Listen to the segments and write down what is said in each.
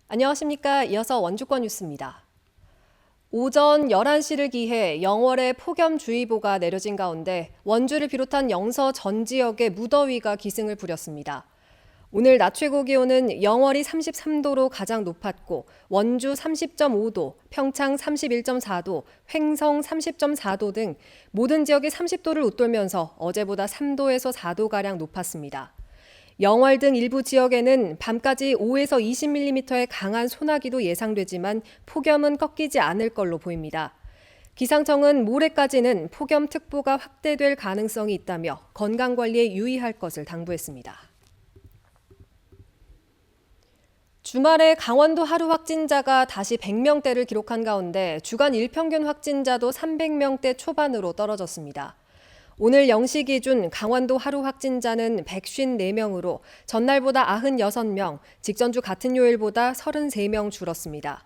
안녕하십니까. 이어서 원주권 뉴스입니다. 오전 11시를 기해 영월에 폭염주의보가 내려진 가운데 원주를 비롯한 영서 전 지역에 무더위가 기승을 부렸습니다. 오늘 낮 최고 기온은 영월이 33도로 가장 높았고 원주 30.5도, 평창 31.4도, 횡성 30.4도 등 모든 지역이 30도를 웃돌면서 어제보다 3도에서 4도가량 높았습니다. 영월 등 일부 지역에는 밤까지 5에서 20mm의 강한 소나기도 예상되지만 폭염은 꺾이지 않을 걸로 보입니다. 기상청은 모레까지는 폭염특보가 확대될 가능성이 있다며 건강관리에 유의할 것을 당부했습니다. 주말에 강원도 하루 확진자가 다시 100명대를 기록한 가운데 주간 일평균 확진자도 300명대 초반으로 떨어졌습니다. 오늘 0시 기준 강원도 하루 확진자는 154명으로 전날보다 96명, 직전주 같은 요일보다 33명 줄었습니다.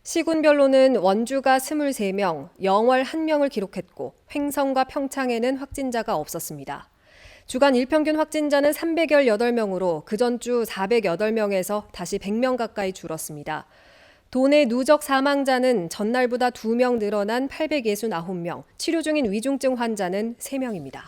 시군별로는 원주가 23명, 영월 1명을 기록했고 횡성과 평창에는 확진자가 없었습니다. 주간 일평균 확진자는 318명으로 그전주 408명에서 다시 100명 가까이 줄었습니다. 도내 누적 사망자는 전날보다 2명 늘어난 869명, 치료 중인 위중증 환자는 3명입니다.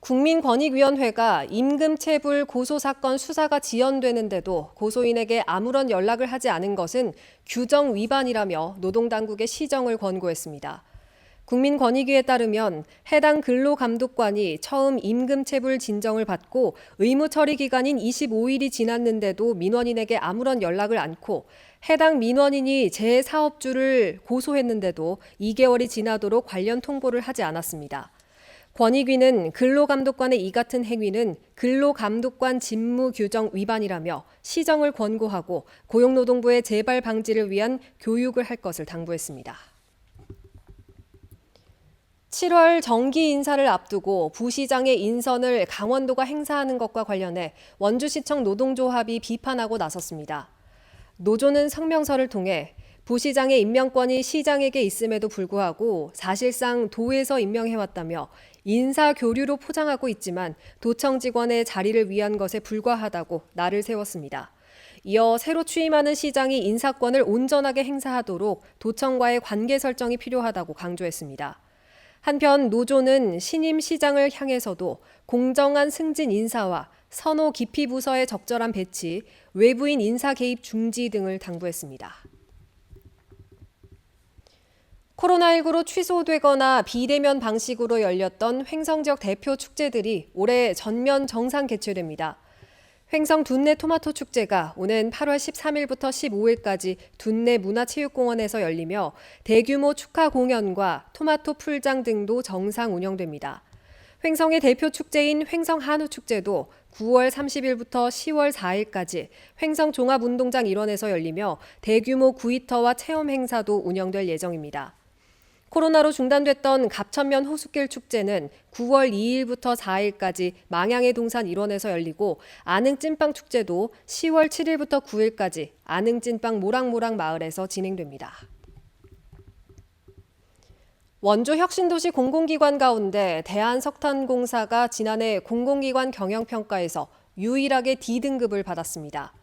국민권익위원회가 임금체불 고소사건 수사가 지연되는데도 고소인에게 아무런 연락을 하지 않은 것은 규정 위반이라며 노동당국에 시정을 권고했습니다. 국민권익위에 따르면 해당 근로감독관이 처음 임금체불 진정을 받고 의무처리 기간인 25일이 지났는데도 민원인에게 아무런 연락을 않고 해당 민원인이 제 사업주를 고소했는데도 2개월이 지나도록 관련 통보를 하지 않았습니다. 권익위는 근로감독관의 이 같은 행위는 근로감독관 직무규정 위반이라며 시정을 권고하고 고용노동부의 재발 방지를 위한 교육을 할 것을 당부했습니다. 7월 정기 인사를 앞두고 부시장의 인선을 강원도가 행사하는 것과 관련해 원주시청 노동조합이 비판하고 나섰습니다. 노조는 성명서를 통해 부시장의 임명권이 시장에게 있음에도 불구하고 사실상 도에서 임명해왔다며 인사 교류로 포장하고 있지만 도청 직원의 자리를 위한 것에 불과하다고 날을 세웠습니다. 이어 새로 취임하는 시장이 인사권을 온전하게 행사하도록 도청과의 관계 설정이 필요하다고 강조했습니다. 한편 노조는 신임 시장을 향해서도 공정한 승진 인사와 선호 기피 부서의 적절한 배치, 외부인 인사 개입 중지 등을 당부했습니다. 코로나19로 취소되거나 비대면 방식으로 열렸던 횡성 지역 대표 축제들이 올해 전면 정상 개최됩니다. 횡성 둔내 토마토 축제가 오는 8월 13일부터 15일까지 둔내 문화체육공원에서 열리며 대규모 축하 공연과 토마토 풀장 등도 정상 운영됩니다. 횡성의 대표 축제인 횡성 한우축제도 9월 30일부터 10월 4일까지 횡성 종합운동장 일원에서 열리며 대규모 구이터와 체험 행사도 운영될 예정입니다. 코로나로 중단됐던 갑천면 호숫길 축제는 9월 2일부터 4일까지 망향의 동산 일원에서 열리고 안흥찐빵 축제도 10월 7일부터 9일까지 안흥찐빵 모락모락 마을에서 진행됩니다. 원주 혁신도시 공공기관 가운데 대한석탄공사가 지난해 공공기관 경영평가에서 유일하게 D등급을 받았습니다.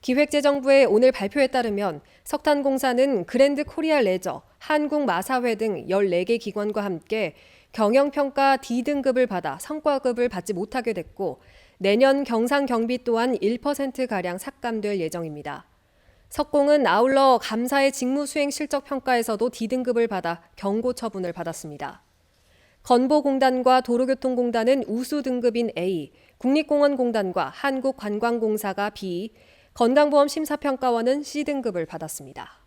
기획재정부의 오늘 발표에 따르면 석탄공사는 그랜드 코리아 레저, 한국마사회 등 14개 기관과 함께 경영평가 D등급을 받아 성과급을 받지 못하게 됐고 내년 경상경비 또한 1%가량 삭감될 예정입니다. 석공은 아울러 감사의 직무수행 실적평가에서도 D등급을 받아 경고 처분을 받았습니다. 건보공단과 도로교통공단은 우수 등급인 A, 국립공원공단과 한국관광공사가 B, 건강보험심사평가원은 C등급을 받았습니다.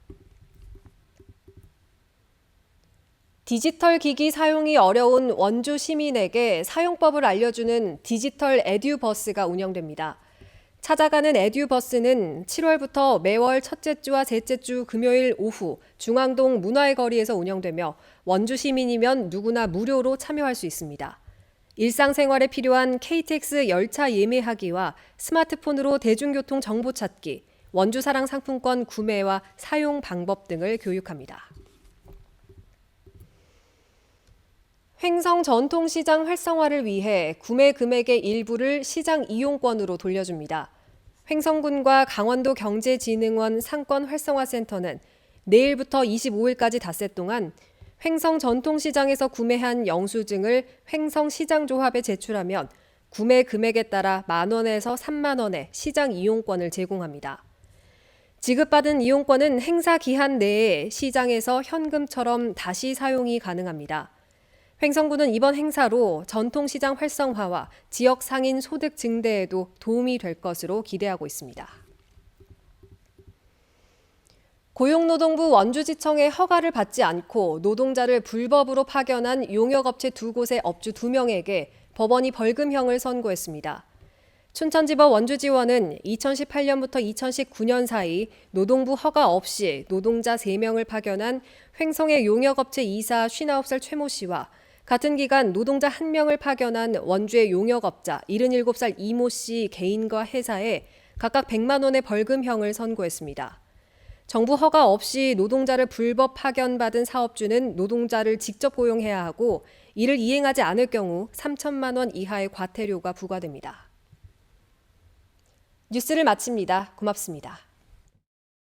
디지털 기기 사용이 어려운 원주 시민에게 사용법을 알려주는 디지털 에듀버스가 운영됩니다. 찾아가는 에듀버스는 7월부터 매월 첫째 주와 셋째 주 금요일 오후 중앙동 문화의 거리에서 운영되며 원주 시민이면 누구나 무료로 참여할 수 있습니다. 일상생활에 필요한 KTX 열차 예매하기와 스마트폰으로 대중교통 정보 찾기, 원주사랑 상품권 구매와 사용 방법 등을 교육합니다. 횡성 전통시장 활성화를 위해 구매 금액의 일부를 시장 이용권으로 돌려줍니다. 횡성군과 강원도 경제진흥원 상권활성화센터는 내일부터 25일까지 닷새 동안 횡성 전통시장에서 구매한 영수증을 횡성시장조합에 제출하면 구매 금액에 따라 만원에서 3만 원의 시장 이용권을 제공합니다. 지급받은 이용권은 행사 기한 내에 시장에서 현금처럼 다시 사용이 가능합니다. 횡성군은 이번 행사로 전통시장 활성화와 지역 상인 소득 증대에도 도움이 될 것으로 기대하고 있습니다. 고용노동부 원주지청의 허가를 받지 않고 노동자를 불법으로 파견한 용역업체 2곳의 업주 2명에게 법원이 벌금형을 선고했습니다. 춘천지법 원주지원은 2018년부터 2019년 사이 노동부 허가 없이 노동자 3명을 파견한 횡성의 용역업체 이사 59살 최모 씨와 같은 기간 노동자 1명을 파견한 원주의 용역업자 77살 이모 씨 개인과 회사에 각각 100만 원의 벌금형을 선고했습니다. 정부 허가 없이 노동자를 불법 파견받은 사업주는 노동자를 직접 고용해야 하고 이를 이행하지 않을 경우 3천만 원 이하의 과태료가 부과됩니다. 뉴스를 마칩니다. 고맙습니다.